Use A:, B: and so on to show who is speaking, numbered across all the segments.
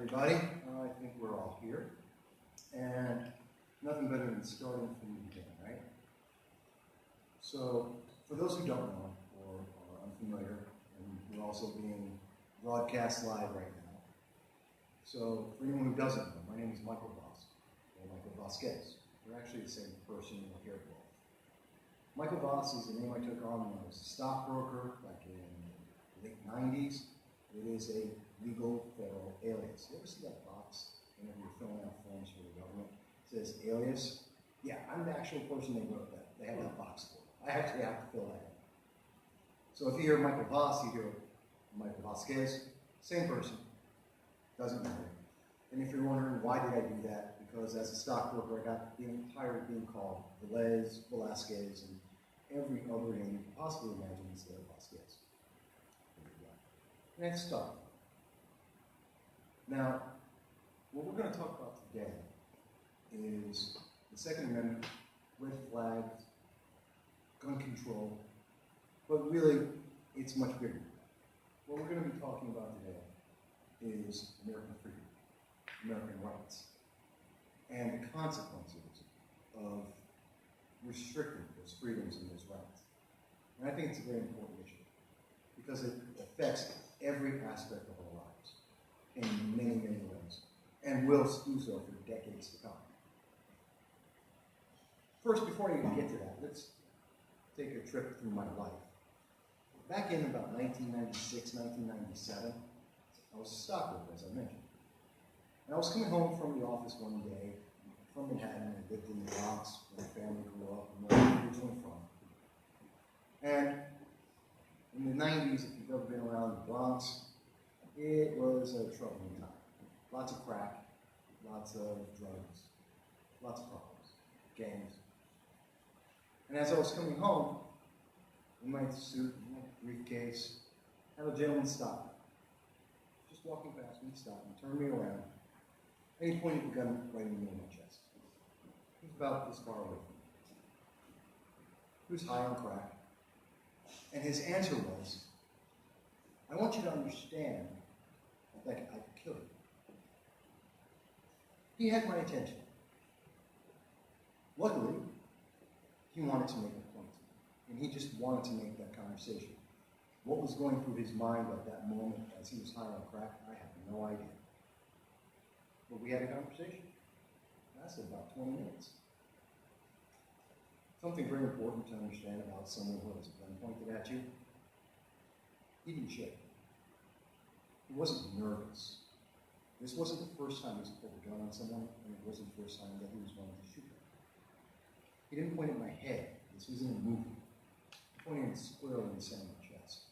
A: everybody. I think we're all here. And nothing better than starting from the beginning, right? So, for those who don't know or are unfamiliar, and we're also being broadcast live right now. So, for anyone who doesn't know, my name is Michael Vass, or Michael Vasquez. We're actually the same person in the hair both. Michael Vass is the name I took on when I was a stockbroker back in the late 90s. It is a legal federal alias. You ever see that box whenever you're filling out forms for the government? It says alias. Yeah, I'm the actual person they wrote that. They have that box for. I actually have to fill that in. So if you hear Michael Vass, you hear Michael Vasquez, same person, doesn't matter. And if you're wondering why did I do that, because as a stockbroker I got tired of being called Velez, Velasquez, and every other name you could possibly imagine instead of Vasquez. And that's stuck. Now, what we're going to talk about today is the Second Amendment, red flags, gun control, but really, it's much bigger. What we're going to be talking about today is American freedom, American rights, and the consequences of restricting those freedoms and those rights. And I think it's a very important issue because it affects every aspect of our lives in many, many ways, and will do so for decades to come. First, before I even get to that, let's take a trip through my life. Back in about 1996, 1997, I was a stockbroker, as I mentioned. And I was coming home from the office one day from Manhattan. I lived in the Bronx where my family grew up and where I'm originally from. And in the 90s, if you've ever been around the Bronx, it was a troubling time. Lots of crack, lots of drugs, lots of problems, gangs. And as I was coming home, in my suit, in my briefcase, I had a gentleman stop me. Just walking past me, stopped me, turned me around, and he pointed the gun right in the middle of my chest. He was about this far away from me. He was high on crack. And his answer was, I want you to understand that I could kill you. He had my attention. Luckily, he wanted to make a point. And he just wanted to make that conversation. What was going through his mind at that moment as he was high on crack, I have no idea. But we had a conversation. It lasted about 20 minutes. Something very important to understand about someone who has a gun pointed at you. He didn't shake. He wasn't nervous. This wasn't the first time he's pulled a gun on someone, and it wasn't the first time that he was going to shoot them. He didn't point at my head. This wasn't a movie. He pointed squarely in the center of my chest.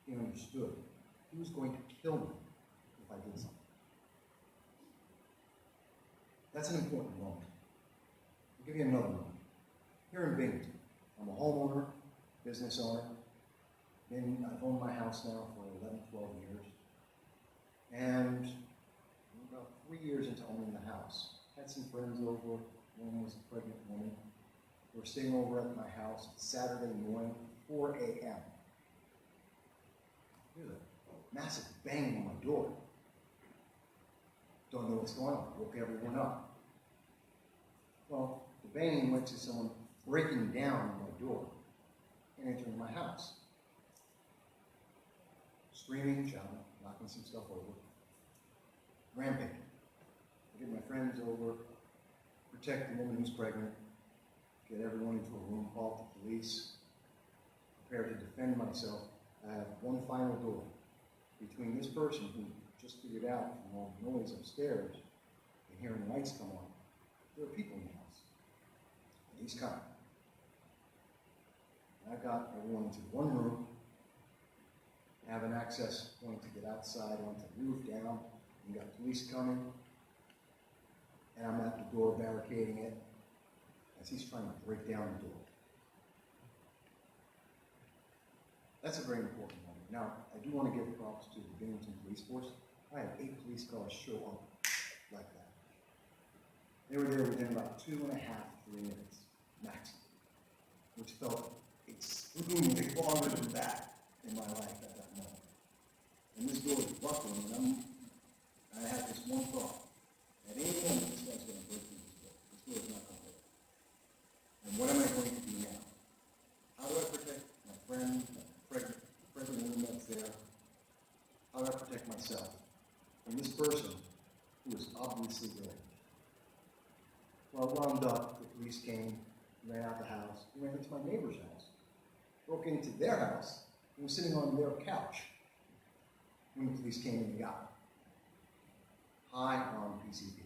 A: He understood. He was going to kill me if I did something. That's an important moment. I'll give you another moment. Here in Binghamton, I'm a homeowner, business owner. I've owned my house now for 11, 12 years. And about 3 years into owning the house, had some friends over. One was a pregnant woman. They were staying over at my house Saturday morning, 4 a.m. There's a massive banging on my door. Don't know what's going on. Woke everyone up. Well, the banging went to someone breaking down my door and entering my house. Screaming, shouting, knocking some stuff over. Rampaging. I get my friends over, protect the woman who's pregnant, get everyone into a room, call the police, prepare to defend myself. I have one final door between this person who just figured out from all the noise upstairs and hearing lights come on. There are people in the house. And he's coming. And I got everyone into one room, have an access point to get outside onto the roof down. You got police coming, and I'm at the door barricading it as he's trying to break down the door. That's a very important moment. Now, I do want to give props to the Binghamton Police Force. I had 8 police cars show up like that. They were there within about 2.5 to 3 minutes, maximum, which felt extremely longer than that in my life at that moment. And this door is buckling, and I have this myself from this person who was obviously deranged. Well, I wound up, the police came, ran out the house, ran into my neighbor's house, broke into their house, and was sitting on their couch when the police came and got me. High on PCP.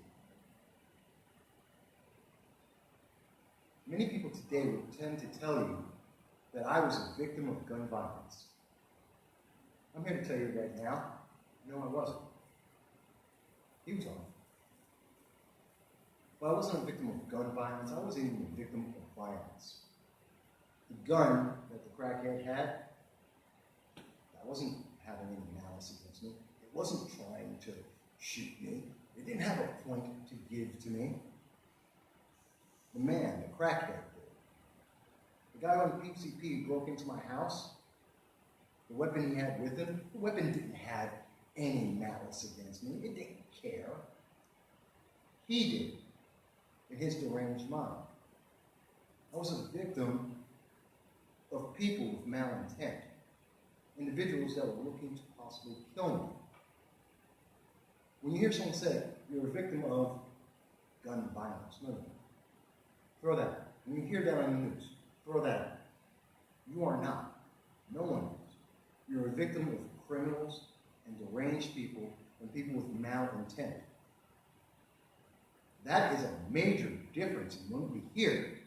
A: Many people today would tend to tell you that I was a victim of gun violence. I'm here to tell you right now, no, I wasn't. He was on. Well, I wasn't a victim of gun violence. I wasn't even a victim of violence. The gun that the crackhead had, that wasn't having any malice against me. It wasn't trying to shoot me. It didn't have a point to give to me. The man, the crackhead, did. The guy on the PCP broke into my house. The weapon he had with him, the weapon didn't have any malice against me. It didn't care. He did, in his deranged mind. I was a victim of people with malintent, individuals that were looking to possibly kill me. When you hear someone say, you're a victim of gun violence, no. Throw that out. When you hear that on the news, throw that out. You are not. No one is. You're a victim of criminals and deranged people and people with malintent. That is a major difference in when we hear it.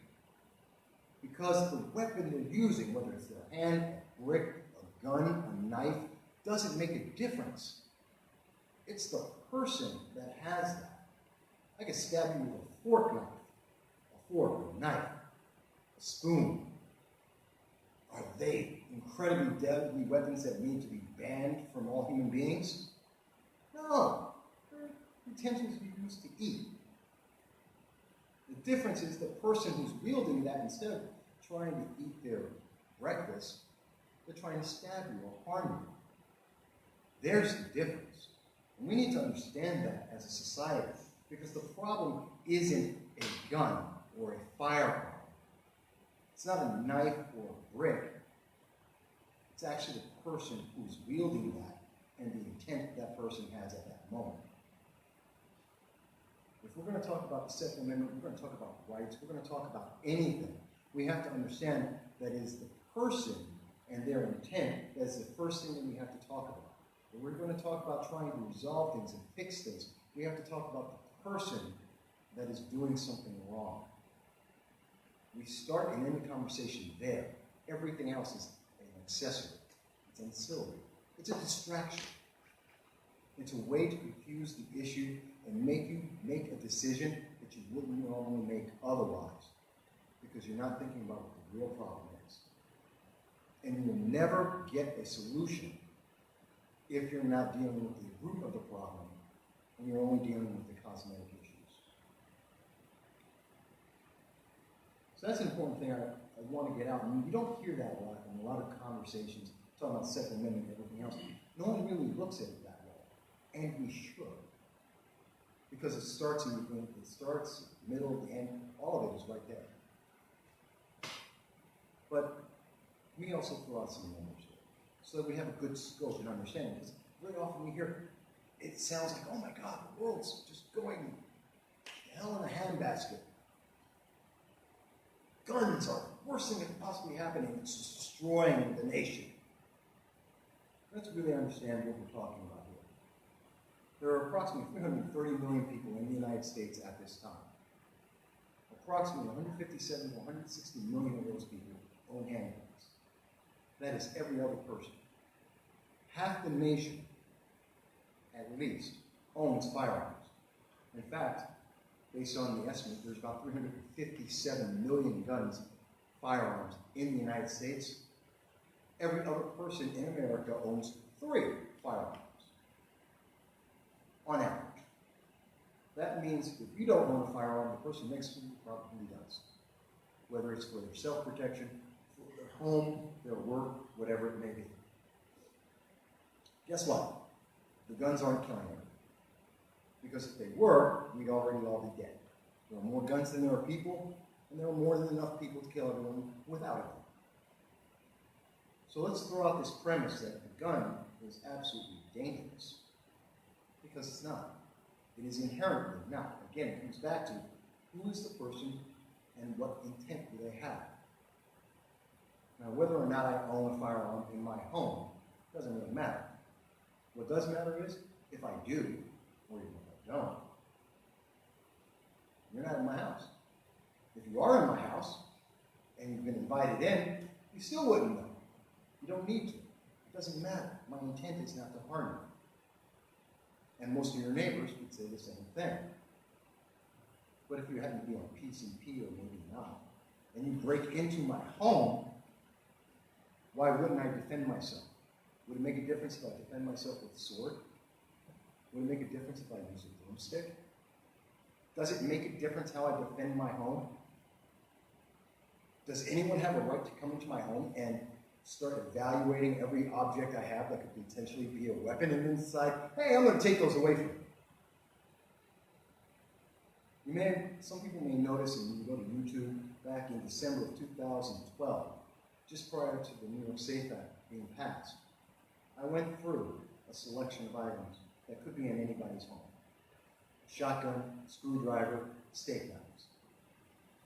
A: Because the weapon they're using, whether it's their hand, a brick, a gun, a knife, doesn't make a difference. It's the person that has that. I could stab you with a fork knife, a fork, a knife, a spoon. Are they incredibly deadly weapons that need to be banned from all human beings? No. They're utensils you use to eat. The difference is the person who's wielding that, instead of trying to eat their breakfast, they're trying to stab you or harm you. There's the difference. And we need to understand that as a society, because the problem isn't a gun or a firearm. It's not a knife or a brick. It's actually the person who's wielding that and the intent that person has at that moment. If we're going to talk about the Second Amendment, we're going to talk about rights, we're going to talk about anything, we have to understand that it is the person and their intent that is the first thing that we have to talk about. If we're going to talk about trying to resolve things and fix things, we have to talk about the person that is doing something wrong. We start and end the conversation there. Everything else is an accessory. It's ancillary. It's a distraction. It's a way to confuse the issue and make you make a decision that you wouldn't normally make otherwise, because you're not thinking about what the real problem is. And you will never get a solution if you're not dealing with the root of the problem and you're only dealing with the cosmetic issues. So that's an important thing I want to get out. I mean, you don't hear that a lot in a lot of conversations talking about Second Amendment and everything else. No one really looks at it that way, and we should. Because it starts in the beginning, it starts, the middle, the end, all of it is right there. But we also throw out some numbers here, so that we have a good scope and understanding. Because very often we hear, it sounds like, oh my God, the world's just going to hell in a handbasket. Guns are the worst thing that could possibly happen, and it's just destroying the nation. Let's really understand what we're talking about here. There are approximately 330 million people in the United States at this time. Approximately 157 to 160 million of those people own handguns. That is every other person. Half the nation, at least, owns firearms. In fact, based on the estimate, there's about 357 million guns, firearms in the United States. Every other person in America owns 3 firearms, on average. That means if you don't own a firearm, the person next to you probably does. Whether it's for their self-protection, for their home, their work, whatever it may be. Guess what? The guns aren't killing everyone. Because if they were, we'd already all be dead. There are more guns than there are people, and there are more than enough people to kill everyone without a gun. So let's throw out this premise that the gun is absolutely dangerous. Because it's not. It is inherently not. Again, it comes back to who is the person and what intent do they have. Now, whether or not I own a firearm in my home doesn't really matter. What does matter is if I do, or even if I don't, you're not in my house. If you are in my house, and you've been invited in, you still wouldn't know. You don't need to. It doesn't matter. My intent is not to harm you. And most of your neighbors would say the same thing. But if you happen to be on PCP or maybe not, and you break into my home, why wouldn't I defend myself? Would it make a difference if I defend myself with a sword? Would it make a difference if I use a broomstick? Does it make a difference how I defend my home? Does anyone have a right to come into my home and start evaluating every object I have that could potentially be a weapon and then decide, hey, I'm going to take those away from you? Some people may notice, and you can go to YouTube, back in December of 2012, just prior to the New York SAFE Act being passed, I went through a selection of items that could be in anybody's home. A shotgun, screwdriver, steak knives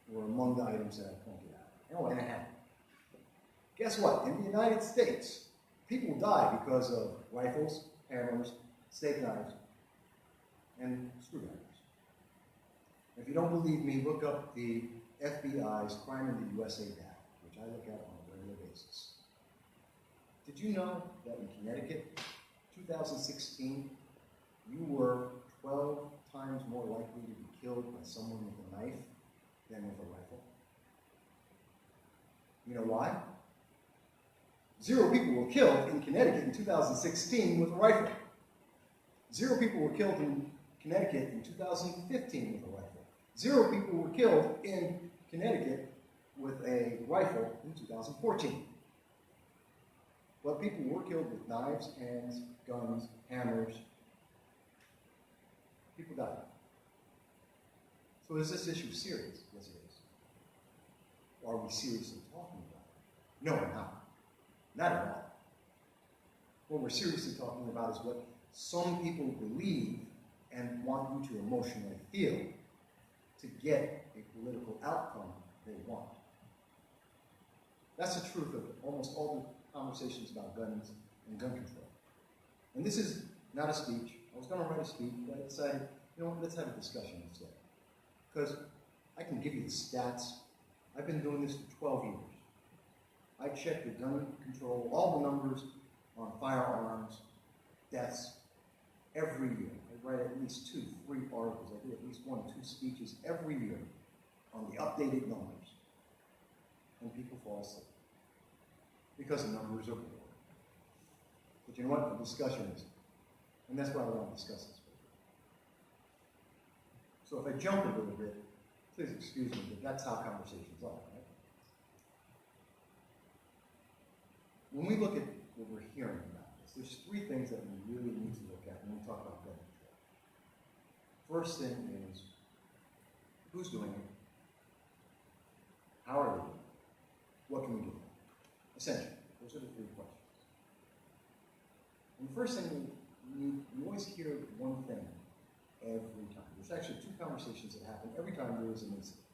A: were among the items that I pointed out. Oh, and a hammer. Guess what? In the United States, people die because of rifles, hammers, steak knives, and screwdrivers. If you don't believe me, look up the FBI's Crime in the USA data, which I look at on a regular basis. Did you know that in Connecticut, 2016, you were 12 times more likely to be killed by someone with a knife than with a rifle? You know why? 0 people were killed in Connecticut in 2016 with a rifle. 0 people were killed in Connecticut in 2015 with a rifle. 0 people were killed in Connecticut with a rifle in 2014. But people were killed with knives, hands, guns, hammers. People died. So is this issue serious? Yes, it is. Are we seriously talking about it? No, we're not. Not at all. What we're seriously talking about is what some people believe and want you to emotionally feel to get a political outcome they want. That's the truth of almost all the conversations about guns and gun control. And this is not a speech. I was going to write a speech, but I decided, you know what, let's have a discussion instead. Because I can give you the stats. I've been doing this for 12 years. I check the gun control, all the numbers on firearms, deaths, every year. I write at least 2, 3 articles. I do at least 1, 2 speeches every year on the updated numbers. And people fall asleep. Because the numbers are boring. But you know what? The discussion is. And that's why I want to discuss this with you. So if I jump a little bit, please excuse me, but that's how conversations are, right? When we look at what we're hearing about this, there's 3 things that we really need to look at when we talk about gun control. First thing is, who's doing it? How are they doing it? What can we do? Essentially, those are the 3 questions. And the first thing you always hear one thing every time. There's actually 2 conversations that happen every time there is an incident.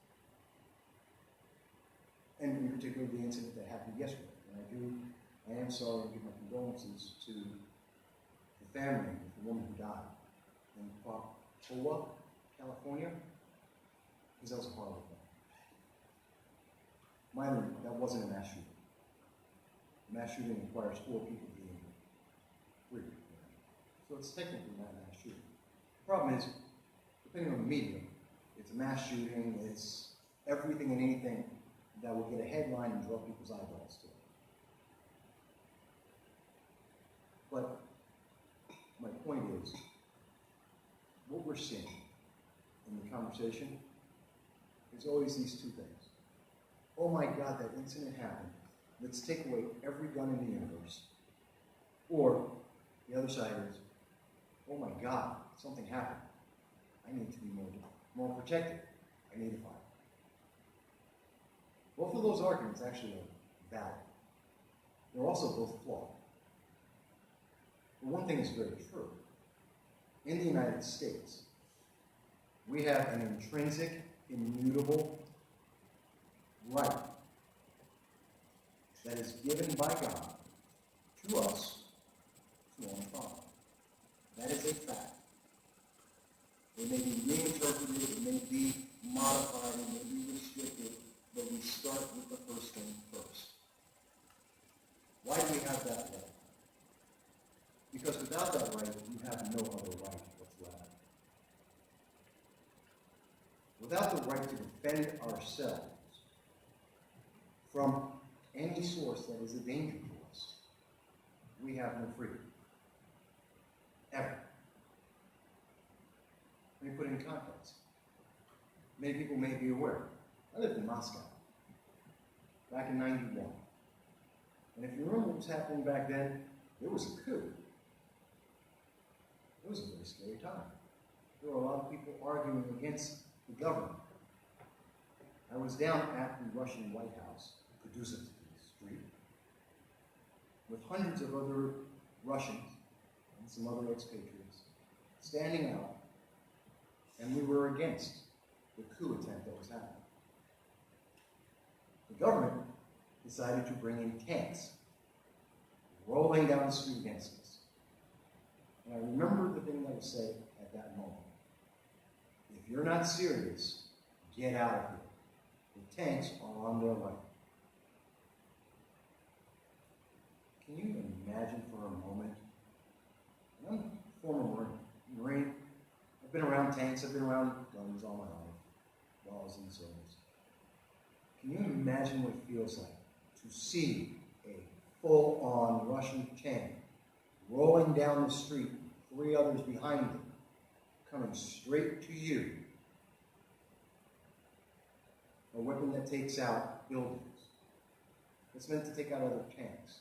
A: And in particular, the incident that happened yesterday. And I am sorry and give my condolences to the family of the woman who died in Pacoa, California, because that was a horrible thing. Mind you, that wasn't a mass shooting. A mass shooting requires 4 people being injured. 3. So it's technically not a mass shooting. The problem is, depending on the media, it's a mass shooting, it's everything and anything that will get a headline and draw people's eyeballs to it. But my point is, what we're seeing in the conversation is always these 2 things. Oh my God, that incident happened. Let's take away every gun in the universe. Or the other side is, oh my God, something happened. I need to be more protected. I need a fire. Both of those arguments actually are valid. They're also both flawed. But one thing is very true. in the United States, we have an intrinsic, immutable right that is given by God to us to own property. That is a fact. It may be reinterpreted, it may be modified, it may be restricted, but we start with the first thing first. Why do we have that right? Because without that right, you have no other right whatsoever. Without the right to defend ourselves from any source that is a danger to us, we have no freedom. Ever. Let me put it in context. Many people may be aware. I lived in Moscow back in '91. And if you remember what was happening back then, there was a coup. It was a very scary time. There were a lot of people arguing against the government. I was down at the Russian White House, Kuduzovsky Street, with hundreds of other Russians and some other expatriates standing out, and we were against the coup attempt that was happening. The government decided to bring in tanks rolling down the street against us. And I remember the thing that was said at that moment. If you're not serious, get out of here. The tanks are on their way. Can you imagine for a moment? I'm a former Marine. I've been around tanks, I've been around guns all my life while I was in the service. Can you imagine what it feels like to see a full-on Russian tank rolling down the street, 3 others behind it, coming straight to you? A weapon that takes out buildings. It's meant to take out other tanks.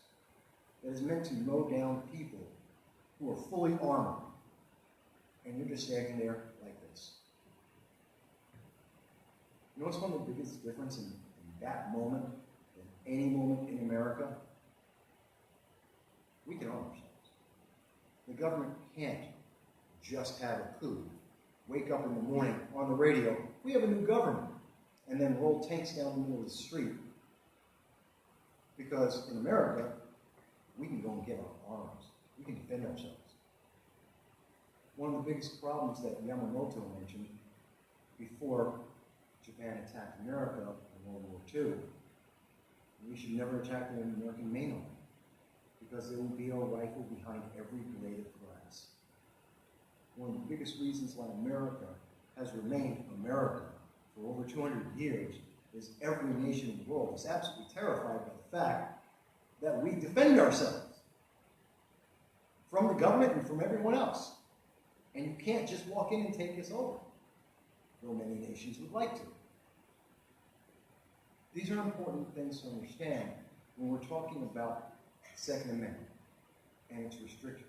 A: That is meant to mow down people who are fully armored. And you're just standing there like this. You know what's one of the biggest differences in that moment than any moment in America? We can arm ourselves. The government can't just have a coup, wake up in the morning on the radio, we have a new government, and then roll tanks down the middle of the street. Because in America, we can go and get our arms. We can defend ourselves. One of the biggest problems that Yamamoto mentioned before Japan attacked America in World War II, we should never attack the American mainland, because there will be a rifle behind every blade of grass. One of the biggest reasons why America has remained America for over 200 years is every nation in the world is absolutely terrified by the fact that we defend ourselves from the government and from everyone else. And you can't just walk in and take us over, though many nations would like to. These are important things to understand when we're talking about the Second Amendment and its restrictions.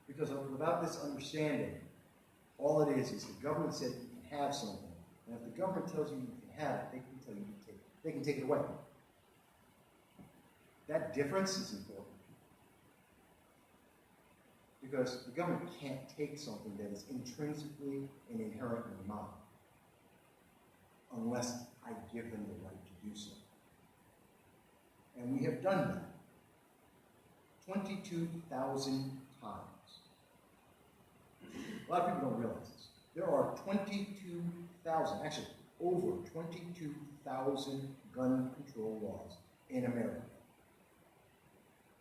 A: Because without this understanding, all it is the government said you can have something. And if the government tells you you can have it, they can tell you they can take it away. That difference is important. Because the government can't take something that is intrinsically and inherently mine unless I give them the right to do so. And we have done that 22,000 times. A lot of people don't realize this. There are 22,000, actually over 22,000 gun control laws in America,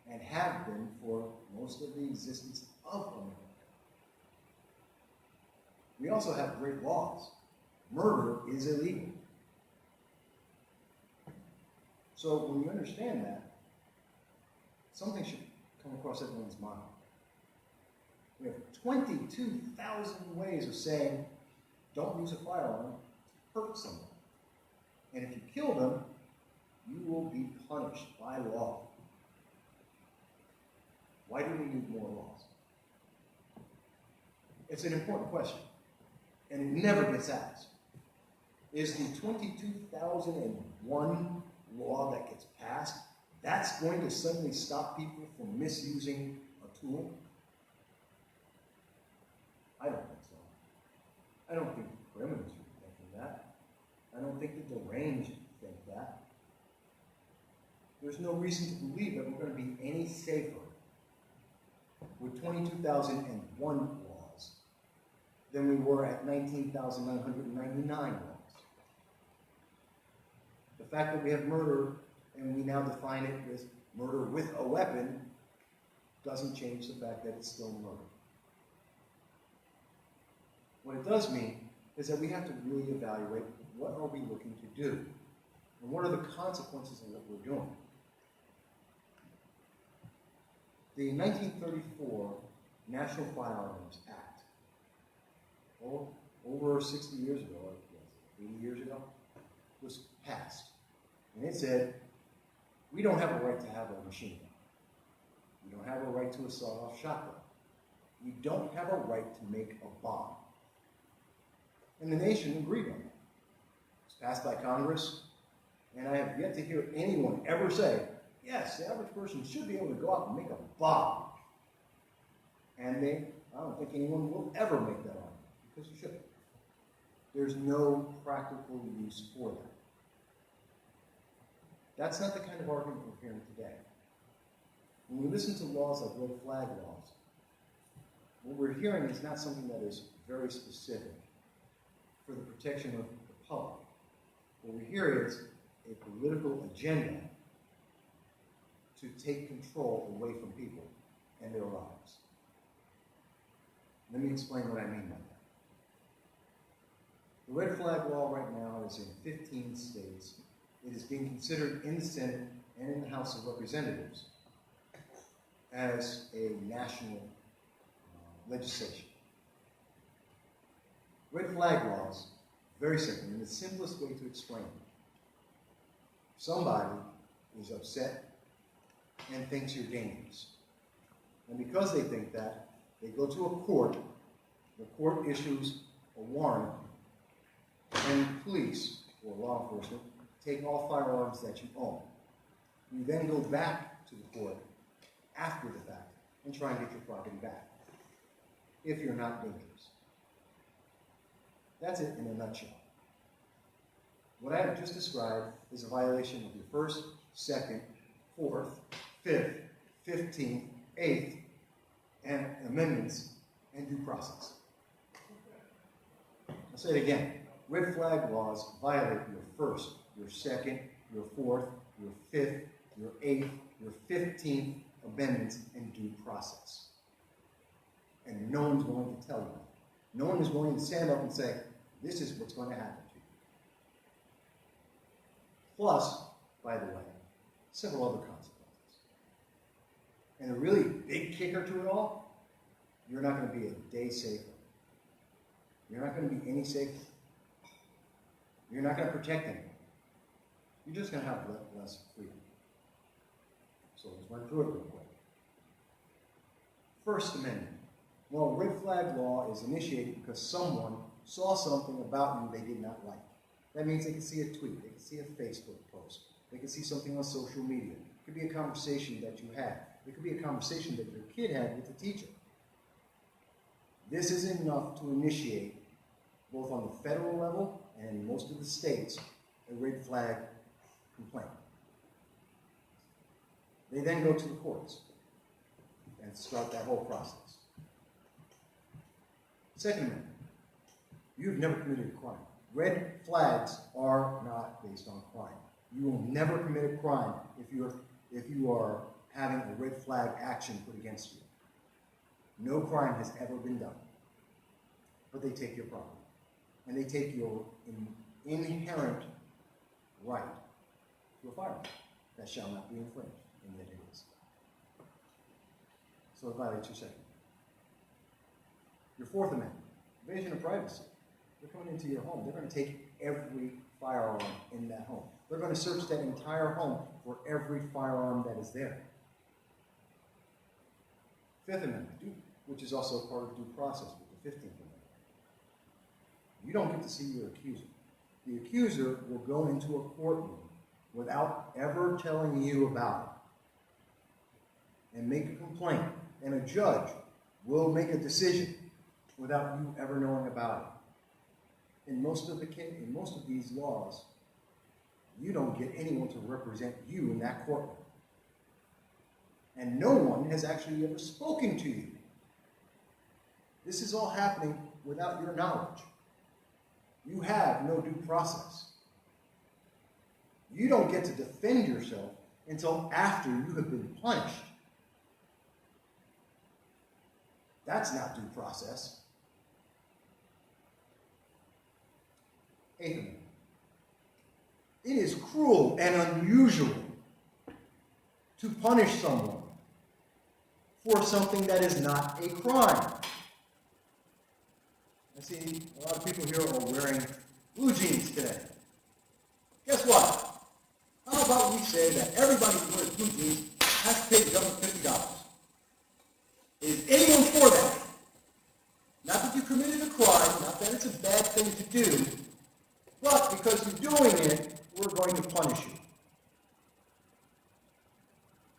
A: and have been for most of the existence of America. We also have great laws. Murder is illegal. So when you understand that, something should come across everyone's mind. We have 22,000 ways of saying, don't use a firearm to hurt someone. And if you kill them, you will be punished by law. Why do we need more laws? It's an important question, and it never gets asked. Is the 22,001 law that gets passed, that's going to suddenly stop people from misusing a tool? I don't think the criminals are thinking that. I don't think the deranged think that. There's no reason to believe that we're going to be any safer with 22,001 laws than we were at 19,999 laws. The fact that we have murder and we now define it as murder with a weapon doesn't change the fact that it's still murder. What it does mean is that we have to really evaluate what are we looking to do and what are the consequences of what we're doing. The 1934 National Firearms Act, over 60 years ago, or 80 years ago, was passed. And it said, we don't have a right to have a machine gun. We don't have a right to a sawed-off shotgun. We don't have a right to make a bomb. And the nation agreed on that. It was passed by Congress, and I have yet to hear anyone ever say, yes, the average person should be able to go out and make a bomb. And I don't think anyone will ever make that argument, because you shouldn't. There's no practical use for that. That's not the kind of argument we're hearing today. When we listen to laws like red flag laws, what we're hearing is not something that is very specific for the protection of the public. What we hear is a political agenda to take control away from people and their lives. Let me explain what I mean by that. The red flag law right now is in 15 states. It is being considered in the Senate and in the House of Representatives as a national legislation. Red flag laws, very simple, and the simplest way to explain it. Somebody is upset and thinks you're dangerous. And because they think that, they go to a court, the court issues a warrant, and police, or law enforcement, take all firearms that you own. You then go back to the court after the fact and try and get your property back, if you're not dangerous. That's it in a nutshell. What I have just described is a violation of your First, Second, Fourth, Fifth, 15th, 8th, and amendments and due process. I'll say it again. Red flag laws violate your First, your Second, your Fourth, your Fifth, your 8th, your 15th amendments and due process. And no one's going to tell you that. No one is going to stand up and say, this is what's going to happen to you. Plus, by the way, several other consequences. And a really big kicker to it all, you're not going to be a day safer. You're not going to be any safer. You're not going to protect anyone. You're just going to have less freedom. So let's run through it real quick. First Amendment. Well, red flag law is initiated because someone saw something about you they did not like. That means they can see a tweet, they can see a Facebook post, they can see something on social media. It could be a conversation that you had. It could be a conversation that your kid had with the teacher. This is enough to initiate, both on the federal level and in most of the states, a red flag complaint. They then go to the courts and start that whole process. Second Amendment. You've never committed a crime. Red flags are not based on crime. You will never commit a crime if you are having a red flag action put against you. No crime has ever been done. But they take your property. And they take your inherent right to a firearm that shall not be infringed, and yet it is. So it violates your Second. Your Fourth Amendment, invasion of privacy. They're coming into your home. They're going to take every firearm in that home. They're going to search that entire home for every firearm that is there. Fifth Amendment, which is also part of due process with the 15th Amendment. You don't get to see your accuser. The accuser will go into a courtroom without ever telling you about it and make a complaint. And a judge will make a decision without you ever knowing about in most of these laws, you don't get anyone to represent you in that courtroom. And no one has actually ever spoken to you. This is all happening without your knowledge. You have no due process. You don't get to defend yourself until after you have been punished. That's not due process. Eighth Amendment. It is cruel and unusual to punish someone for something that is not a crime. I see a lot of people here are wearing blue jeans today. Guess what? How about we say that everybody who wears blue jeans has to pay the government $50? Is anyone for that? Not that you committed a crime, not that it's a bad thing to do, but because you're doing it, we're going to punish you.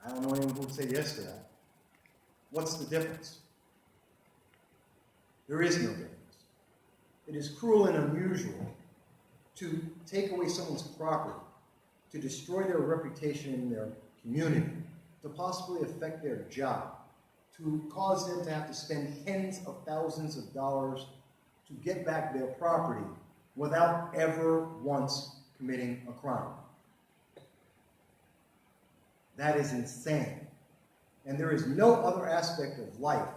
A: I don't know anyone who would say yes to that. What's the difference? There is no difference. It is cruel and unusual to take away someone's property, to destroy their reputation in their community, to possibly affect their job, to cause them to have to spend tens of thousands of dollars to get back their property without ever once committing a crime. That is insane. And there is no other aspect of life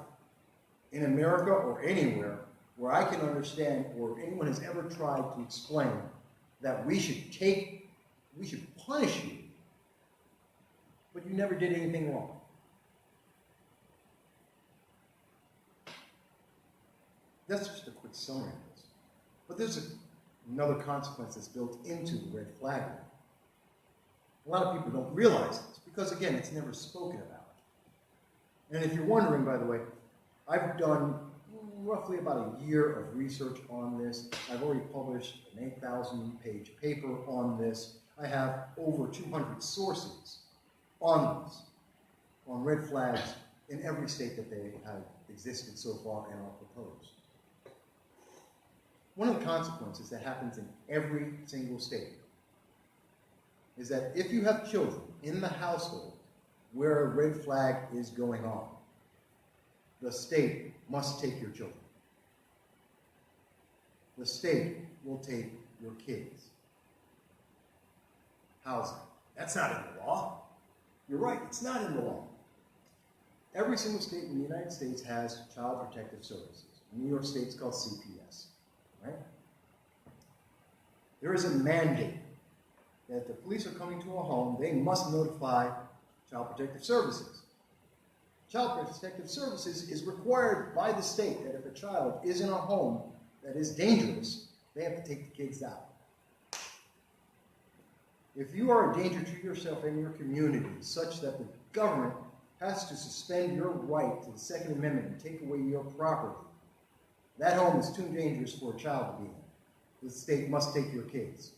A: in America or anywhere where I can understand or anyone has ever tried to explain that we should punish you, but you never did anything wrong. That's just a quick summary of this. But there's another consequence that's built into the red flag law. A lot of people don't realize this because, again, it's never spoken about. And if you're wondering, by the way, I've done roughly about a year of research on this. I've already published an 8,000-page paper on this. I have over 200 sources on this, on red flags in every state that they have existed so far and are proposed. One of the consequences that happens in every single state is that if you have children in the household where a red flag is going on, the state must take your children. The state will take your kids. How's that? That's not in the law. You're right, it's not in the law. Every single state in the United States has Child Protective Services. In New York State, it's called CPS. Right? There is a mandate that if the police are coming to a home, they must notify Child Protective Services. Child Protective Services is required by the state that if a child is in a home that is dangerous, they have to take the kids out. If you are a danger to yourself and your community such that the government has to suspend your right to the Second Amendment and take away your property, that home is too dangerous for a child to be in. The state must take your kids.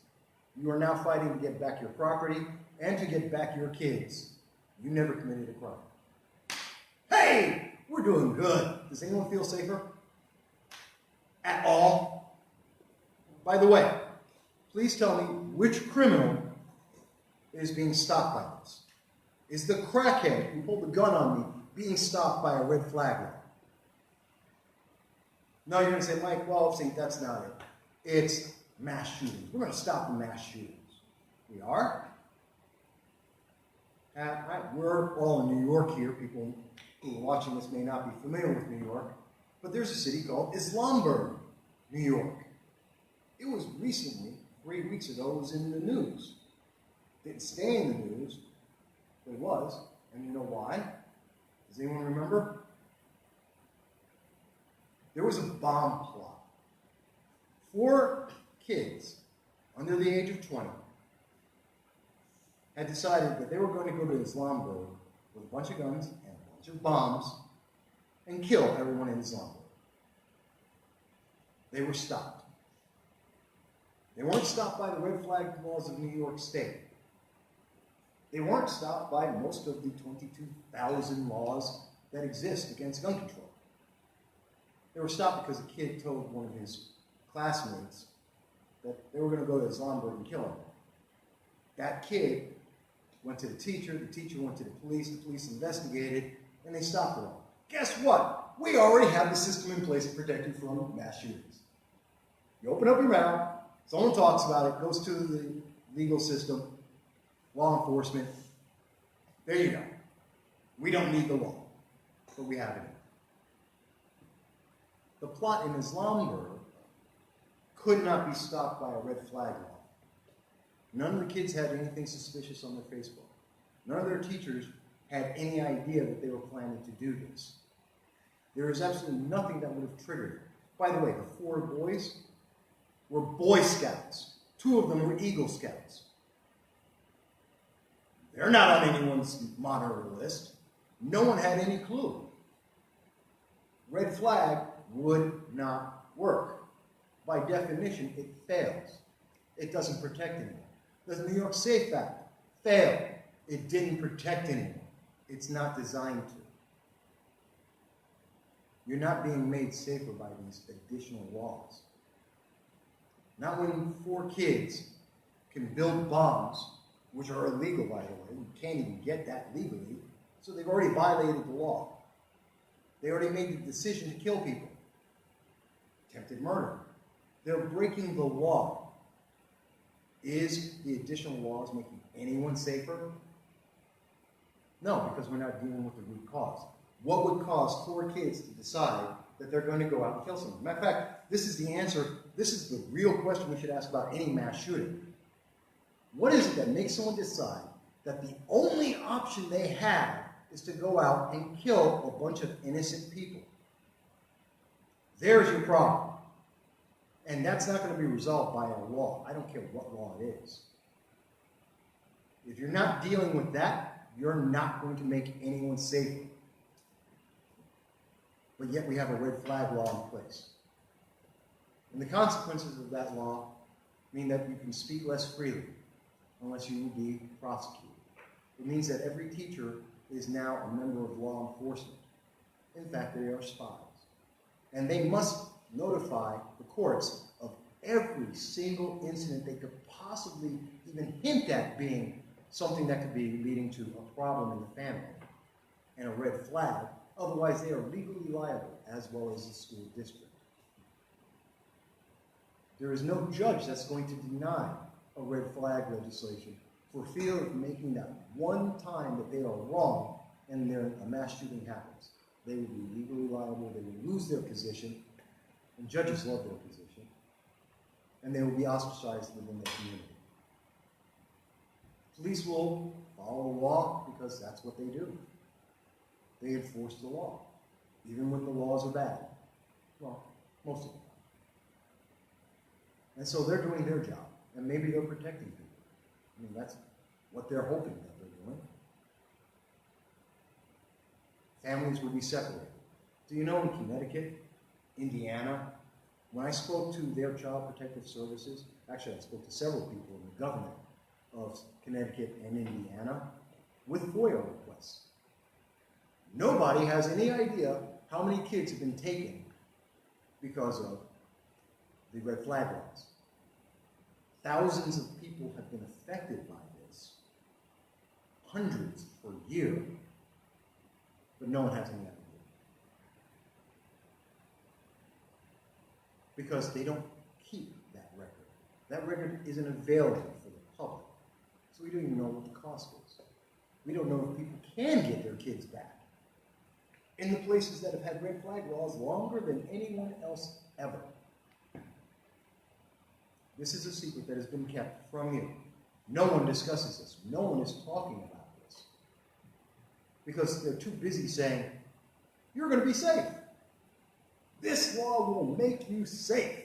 A: You are now fighting to get back your property and to get back your kids. You never committed a crime. Hey, we're doing good. Does anyone feel safer? At all? By the way, please tell me which criminal is being stopped by this. Is the crackhead who pulled the gun on me being stopped by a red flag law? No, you're going to say, Mike, well, see, that's not it. It's mass shootings. We're going to stop the mass shootings. We are? We're all in New York here. People who are watching this may not be familiar with New York, but there's a city called Islamburg, New York. It was recently, 3 weeks ago, it was in the news. Didn't stay in the news, but it was. And you know why? Does anyone remember? There was a bomb plot. 4 kids under the age of 20 had decided that they were going to go to Islamburg with a bunch of guns and a bunch of bombs and kill everyone in Islamburg. They were stopped. They weren't stopped by the red flag laws of New York State. They weren't stopped by most of the 22,000 laws that exist against gun control. They were stopped because a kid told one of his classmates that they were going to go to Islamabad and kill him. That kid went to the teacher went to the police investigated, and they stopped it all. Guess what? We already have the system in place to protect you from mass shootings. You open up your mouth, someone talks about it, goes to the legal system, law enforcement. There you go. We don't need the law, but we have it. The plot in Islamabad could not be stopped by a red flag law. None of the kids had anything suspicious on their Facebook. None of their teachers had any idea that they were planning to do this. There is absolutely nothing that would have triggered it. By the way, the 4 boys were Boy Scouts. 2 of them were Eagle Scouts. They're not on anyone's monitor list. No one had any clue. Red flag would not work. By definition, it fails. It doesn't protect anyone. The New York Safe Act failed. It didn't protect anyone. It's not designed to. You're not being made safer by these additional laws. Not when 4 kids can build bombs, which are illegal, by the way. You can't even get that legally. So they've already violated the law. They already made the decision to kill people. Attempted murder. They're breaking the law. Is the additional laws making anyone safer? No, because we're not dealing with the root cause. What would cause 4 kids to decide that they're going to go out and kill someone? Matter of fact, this is the answer. This is the real question we should ask about any mass shooting. What is it that makes someone decide that the only option they have is to go out and kill a bunch of innocent people? There's your problem. And that's not going to be resolved by a law. I don't care what law it is. If you're not dealing with that, you're not going to make anyone safer. But yet we have a red flag law in place. And the consequences of that law mean that you can speak less freely unless you will be prosecuted. It means that every teacher is now a member of law enforcement. In fact, they are spies. And they must notify the courts of every single incident they could possibly even hint at being something that could be leading to a problem in the family and a red flag. Otherwise, they are legally liable, as well as the school district. There is no judge that's going to deny a red flag legislation for fear of making that one time that they are wrong and a mass shooting happens. They will be legally liable, they will lose their position, and judges love their position, and they will be ostracized within the community. Police will follow the law because that's what they do. They enforce the law, even when the laws are bad. Well, most of them. And so they're doing their job, and maybe they're protecting people. I mean, that's what they're hoping that they're doing. Families will be separated. Do you know in Connecticut, Indiana, when I spoke to their Child Protective Services, actually I spoke to several people in the government of Connecticut and Indiana with FOIA requests. Nobody has any idea how many kids have been taken because of the red flag laws. Thousands of people have been affected by this, hundreds per year, but no one has any idea. Because they don't keep that record. That record isn't available for the public. So we don't even know what the cost is. We don't know if people can get their kids back in the places that have had red flag laws longer than anyone else ever. This is a secret that has been kept from you. No one discusses this. No one is talking about this. Because they're too busy saying, you're going to be safe. This law will make you safe.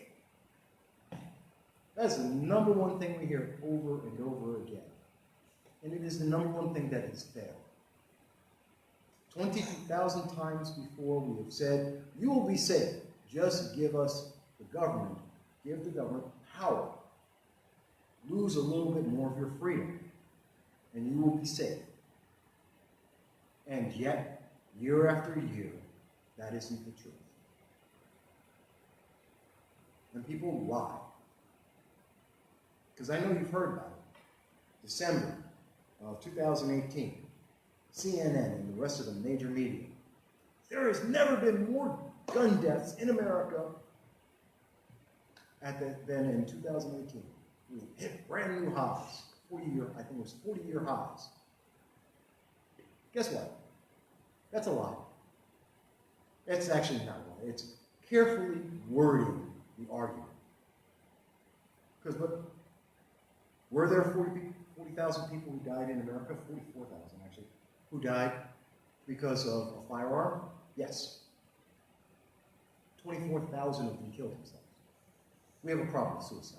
A: That's the number one thing we hear over and over again. And it is the number one thing that has failed. 22,000 times before we have said, you will be safe. Just give us the government. Give the government power. Lose a little bit more of your freedom, and you will be safe. And yet, year after year, that isn't the truth. And people lie. because I know you've heard about it. December of 2018, CNN and the rest of the major media. There has never been more gun deaths in America than in 2018. We hit brand new highs, 40-year highs. Guess what? That's a lie. That's actually not a lie. It's carefully wording the argument. Because look, were there 40,000 people who died in America? 44,000 actually, who died because of a firearm? Yes. 24,000 of them killed themselves. We have a problem with suicide.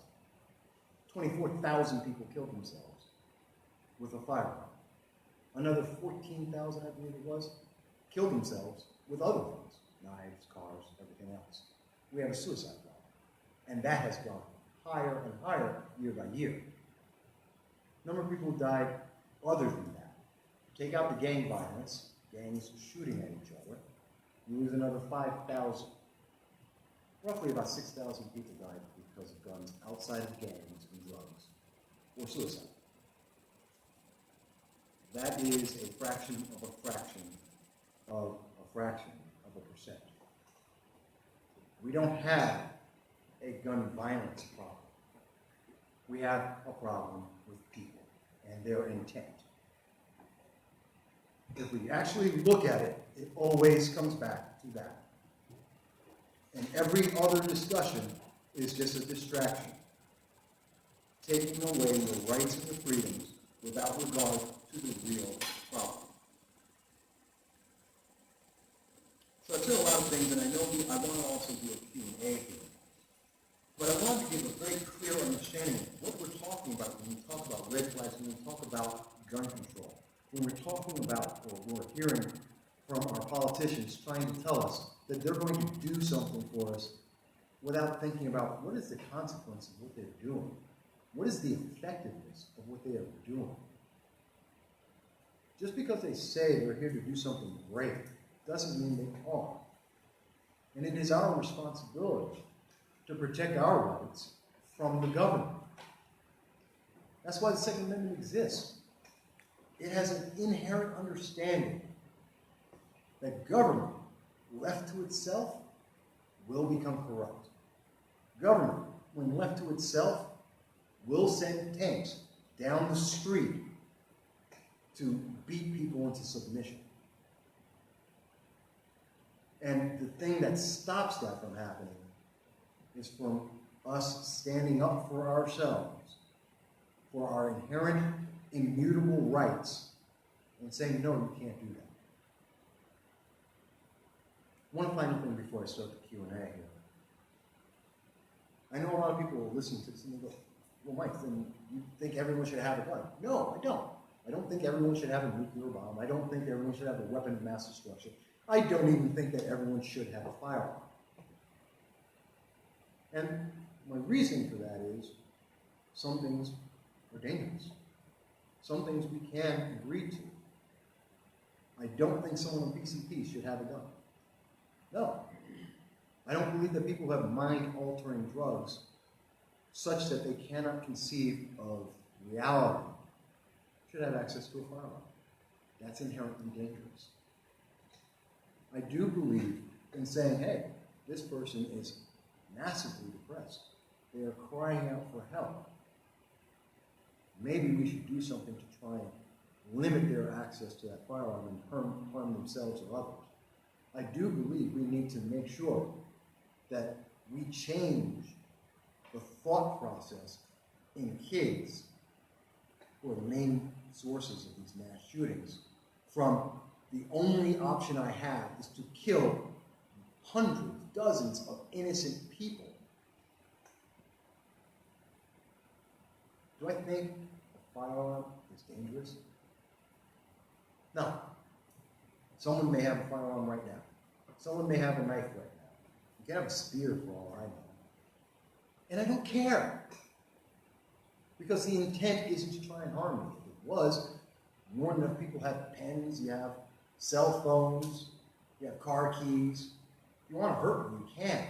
A: 24,000 people killed themselves with a firearm. Another 14,000, I believe it was, killed themselves with other things, knives, cars, everything else. We have a suicide problem. And that has gone higher and higher year by year. Number of people who died other than that. Take out the gang violence, gangs shooting at each other, you lose another 5,000. Roughly about 6,000 people died because of guns outside of gangs and drugs, or suicide. That is a fraction of a fraction of a fraction of a percent. We don't have a gun violence problem. We have a problem with people and their intent. If we actually look at it, it always comes back to that. And every other discussion is just a distraction, taking away your rights and your freedoms without regard to the real problem. So I've said a lot of things, and I know I want to also do a Q&A here. But I want to give a very clear understanding of what we're talking about when we talk about red flags, when we talk about gun control, when we're talking about, or we're hearing from our politicians trying to tell us that they're going to do something for us without thinking about what is the consequence of what they're doing. What is the effectiveness of what they are doing? Just because they say they're here to do something great doesn't mean they are. And it is our responsibility to protect our rights from the government. That's why the Second Amendment exists. It has an inherent understanding that government, left to itself, will become corrupt. Government, when left to itself, will send tanks down the street to beat people into submission. And the thing that stops that from happening is from us standing up for ourselves, for our inherent, immutable rights, and saying, no, you can't do that. One final thing before I start the Q&A here. I know a lot of people are listening to this and they go, well, Mike, then you think everyone should have a gun? No, I don't. I don't think everyone should have a nuclear bomb. I don't think everyone should have a weapon of mass destruction. I don't even think that everyone should have a firearm. And my reason for that is some things are dangerous. Some things we can agree to. I don't think someone on PCP should have a gun. No. I don't believe that people who have mind-altering drugs such that they cannot conceive of reality should have access to a firearm. That's inherently dangerous. I do believe in saying, hey, this person is massively depressed. They are crying out for help. Maybe we should do something to try and limit their access to that firearm and harm themselves or others. I do believe we need to make sure that we change the thought process in kids who are the main sources of these mass shootings from the only option I have is to kill hundreds, dozens of innocent people. Do I think a firearm is dangerous? No. Someone may have a firearm right now. Someone may have a knife right now. You can have a spear for all I know. And I don't care. Because the intent isn't to try and harm me. If it was, more than enough people have pens, you have cell phones, you have car keys. If you want to hurt me, you can.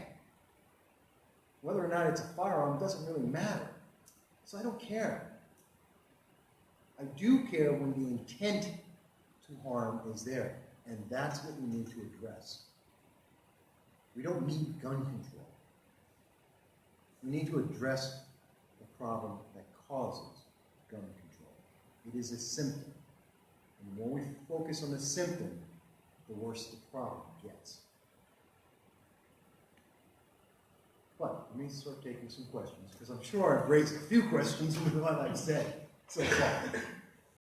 A: Whether or not it's a firearm doesn't really matter. So I don't care. I do care when the intent to harm is there, and that's what we need to address. We don't need gun control. We need to address the problem that causes gun control. It is a symptom. And the more we focus on the symptom, the worse the problem gets. But let me start taking some questions, because I'm sure I've raised a few questions with what I've said so far.